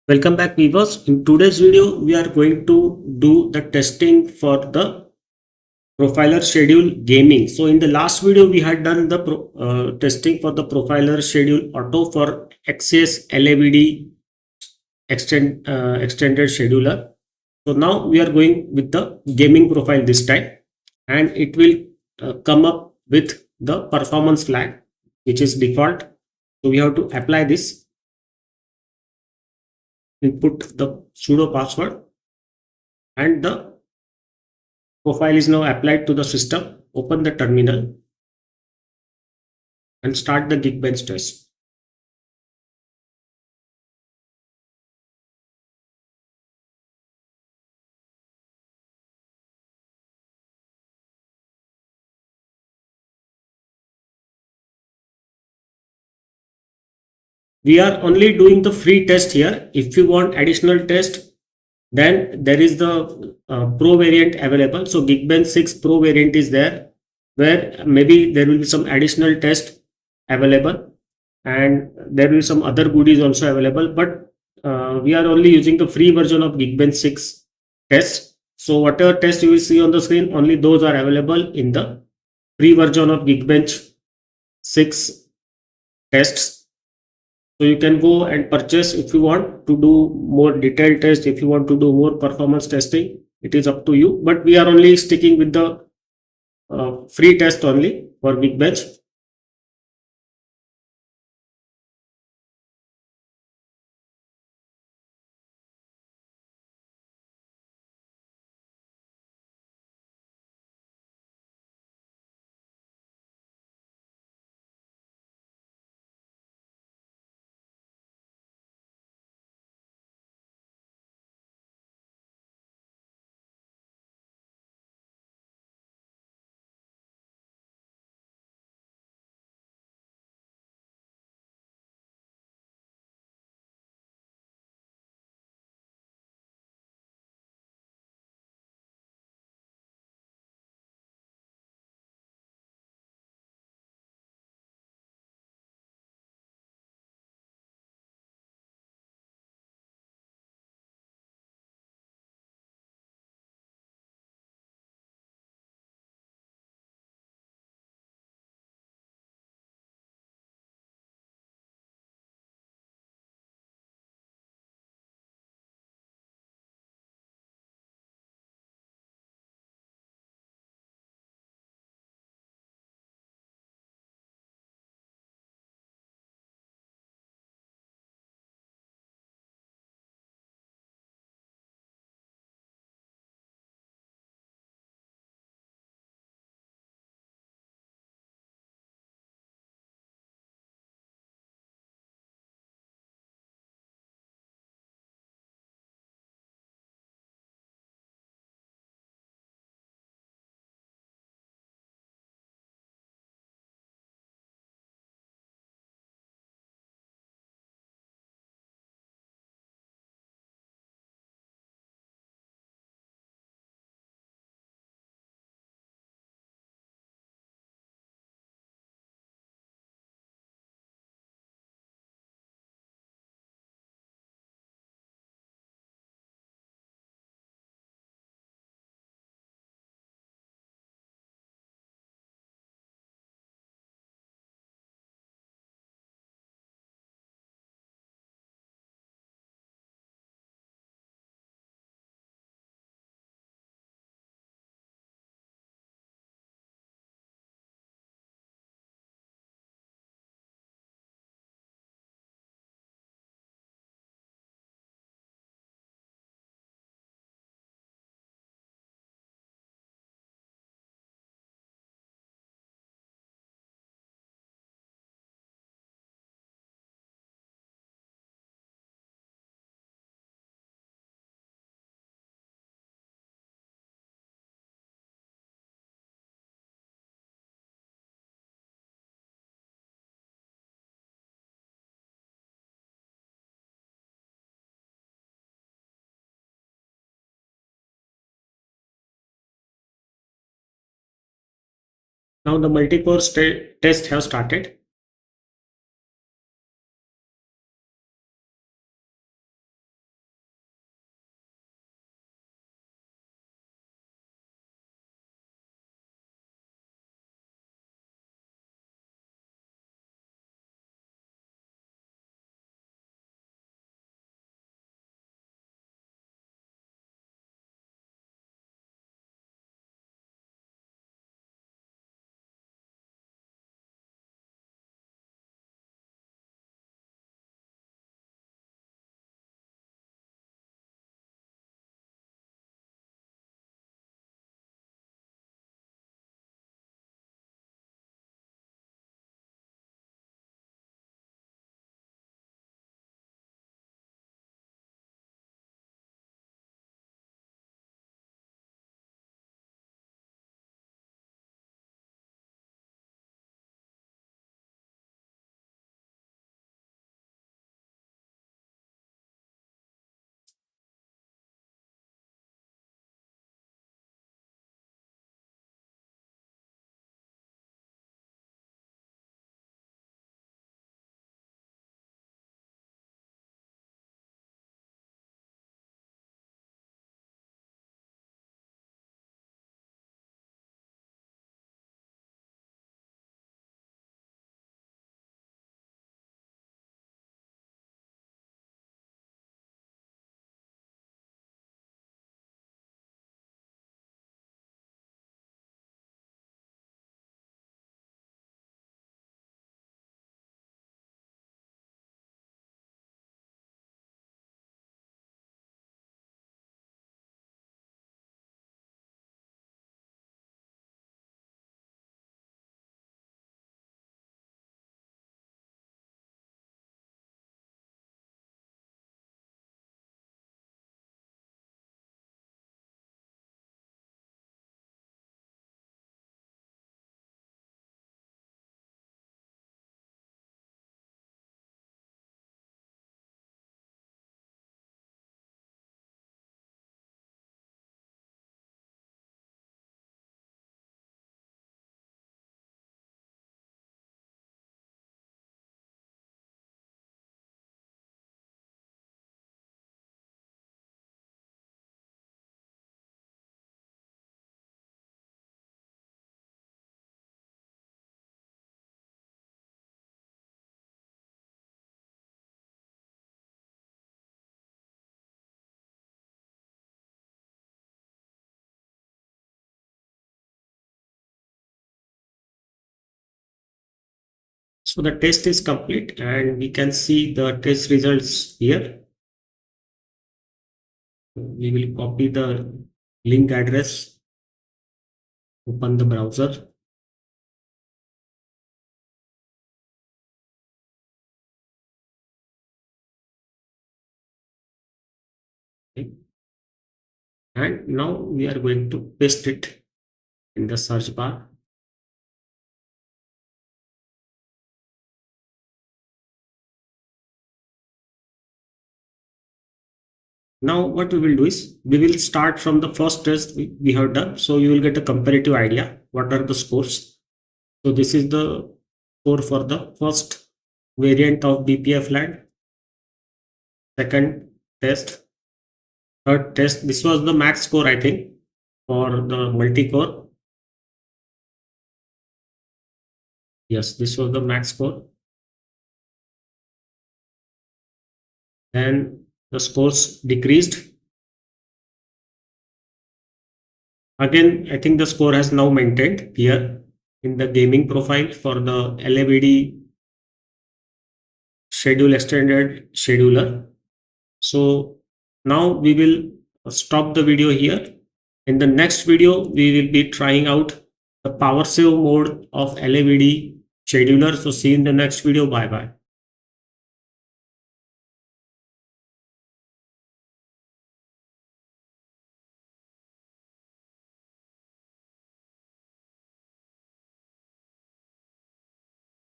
Welcome back, viewers. In today's video, we are going to do the testing for the profiler schedule gaming. So in the last video, we had done the testing for the profiler schedule auto for XCS LAVD extended scheduler. So now we are going with the gaming profile this time, and it will come up with the performance flag, which is default. So we have to apply this, input the sudo password, and the profile is now applied to the system. Open the terminal and start the Geekbench test. We are only doing the free test here. If you want additional test, then there is the pro variant available. So Geekbench 6 pro variant is there, where maybe there will be some additional test available, and there will be some other goodies also available. But we are only using the free version of Geekbench 6 test. So whatever test you will see on the screen, only those are available in the free version of Geekbench 6 tests. So you can go and purchase if you want to do more detailed test, if you want to do more performance testing, it is up to you. But we are only sticking with the free test only for Geekbench. Now the multi-core test have started. So the test is complete and we can see the test results here. We will copy the link address, open the browser. Okay. And now we are going to paste it in the search bar. Now what we will do is we will start from the first test we have done. So you will get a comparative idea. What are the scores? So this is the score for the first variant of BPF land. Second test, third test. This was the max score, I think, for the multi-core. Yes, this was the max score. Then the scores decreased. Again, I think the score has now maintained here in the gaming profile for the LAVD schedule extended scheduler. So now we will stop the video here. In the next video, we will be trying out the power save mode of LAVD scheduler. So see you in the next video. Bye bye.